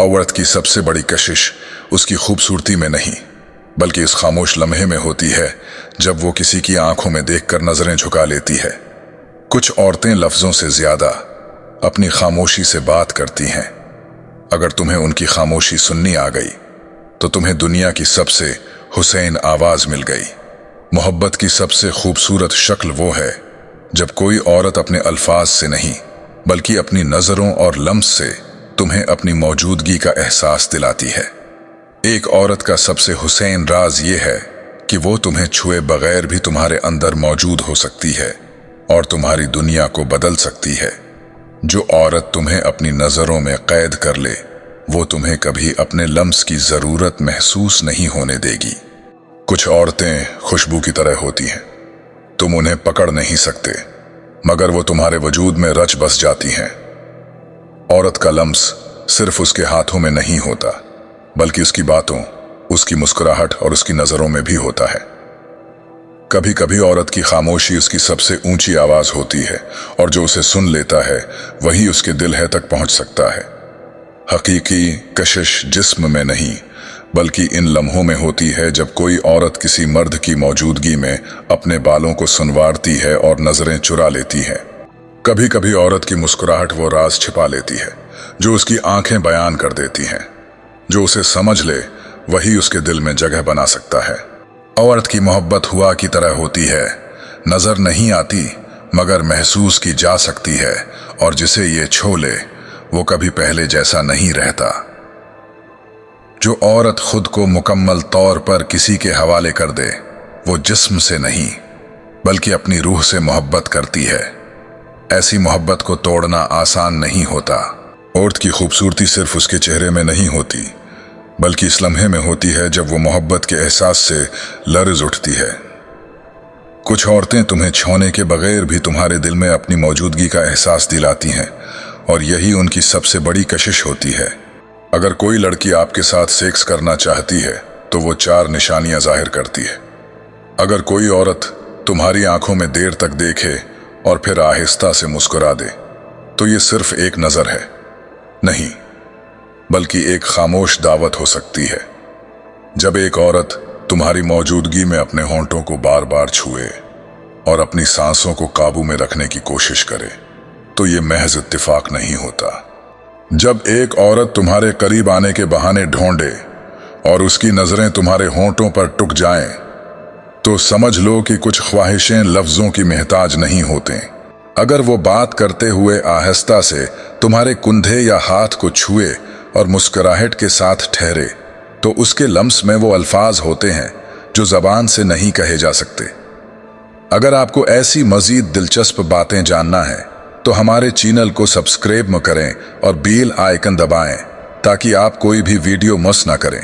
औरत की सबसे बड़ी कशिश उसकी खूबसूरती में नहीं, बल्कि इस खामोश लम्हे में होती है जब वो किसी की आंखों में देखकर नजरें झुका लेती है। कुछ औरतें लफ्जों से ज्यादा अपनी खामोशी से बात करती हैं। अगर तुम्हें उनकी खामोशी सुननी आ गई तो तुम्हें दुनिया की सबसे हुसैन आवाज मिल गई। मोहब्बत की सबसे खूबसूरत शक्ल वो है जब कोई औरत अपने अल्फाज से नहीं बल्कि अपनी नजरों और लम्स से तुम्हें अपनी मौजूदगी का एहसास दिलाती है। एक औरत का सबसे हुसैन राज ये है कि वो तुम्हें छुए बगैर भी तुम्हारे अंदर मौजूद हो सकती है और तुम्हारी दुनिया को बदल सकती है। जो औरत तुम्हें अपनी नजरों में कैद कर ले वो तुम्हें कभी अपने लम्स की जरूरत महसूस नहीं होने देगी। कुछ औरतें खुशबू की तरह होती हैं, तुम उन्हें पकड़ नहीं सकते मगर वो तुम्हारे वजूद में रच बस जाती हैं। औरत का लम्स सिर्फ उसके हाथों में नहीं होता बल्कि उसकी बातों, उसकी मुस्कुराहट और उसकी नजरों में भी होता है। कभी कभी औरत की खामोशी उसकी सबसे ऊंची आवाज होती है और जो उसे सुन लेता है वही उसके दिल है तक पहुंच सकता है। हकीकी कशिश जिस्म में नहीं बल्कि इन लम्हों में होती है जब कोई औरत किसी मर्द की मौजूदगी में अपने बालों को सुनवारती है और नजरें चुरा लेती है। कभी कभी औरत की मुस्कुराहट वो राज छिपा लेती है जो उसकी आंखें बयान कर देती हैं। जो उसे समझ ले वही उसके दिल में जगह बना सकता है। औरत की मोहब्बत हुआ की तरह होती है, नजर नहीं आती मगर महसूस की जा सकती है और जिसे ये छू ले वो कभी पहले जैसा नहीं रहता। जो औरत खुद को मुकम्मल तौर पर किसी के हवाले कर दे वो जिस्म से नहीं बल्कि अपनी रूह से मोहब्बत करती है। ऐसी मोहब्बत को तोड़ना आसान नहीं होता। औरत की खूबसूरती सिर्फ उसके चेहरे में नहीं होती बल्कि इस लम्हे में होती है जब वो मोहब्बत के एहसास से लर्ज़ उठती है। कुछ औरतें तुम्हें छूने के बगैर भी तुम्हारे दिल में अपनी मौजूदगी का एहसास दिलाती हैं और यही उनकी सबसे बड़ी कशिश होती है। अगर कोई लड़की आपके साथ सेक्स करना चाहती है तो वो 4 निशानियां जाहिर करती है। अगर कोई औरत तुम्हारी आंखों में देर तक देखे और फिर आहिस्ता से मुस्कुरा दे तो ये सिर्फ एक नजर है नहीं बल्कि एक खामोश दावत हो सकती है। जब एक औरत तुम्हारी मौजूदगी में अपने होंठों को बार बार छुए और अपनी सांसों को काबू में रखने की कोशिश करे तो ये महज इत्तेफाक नहीं होता। जब एक औरत तुम्हारे करीब आने के बहाने ढूंढे और उसकी नजरें तुम्हारे होंठों पर टुक जाएं तो समझ लो कि कुछ ख्वाहिशें लफ्जों की मोहताज नहीं होते। अगर वो बात करते हुए आहिस्ता से तुम्हारे कुंधे या हाथ को छुए और मुस्कुराहट के साथ ठहरे तो उसके लम्स में वो अल्फाज होते हैं जो जबान से नहीं कहे जा सकते। अगर आपको ऐसी मजीद दिलचस्प बातें जानना है तो हमारे चैनल को सब्सक्राइब करें और बेल आइकन दबाएं ताकि आप कोई भी वीडियो मिस ना करें।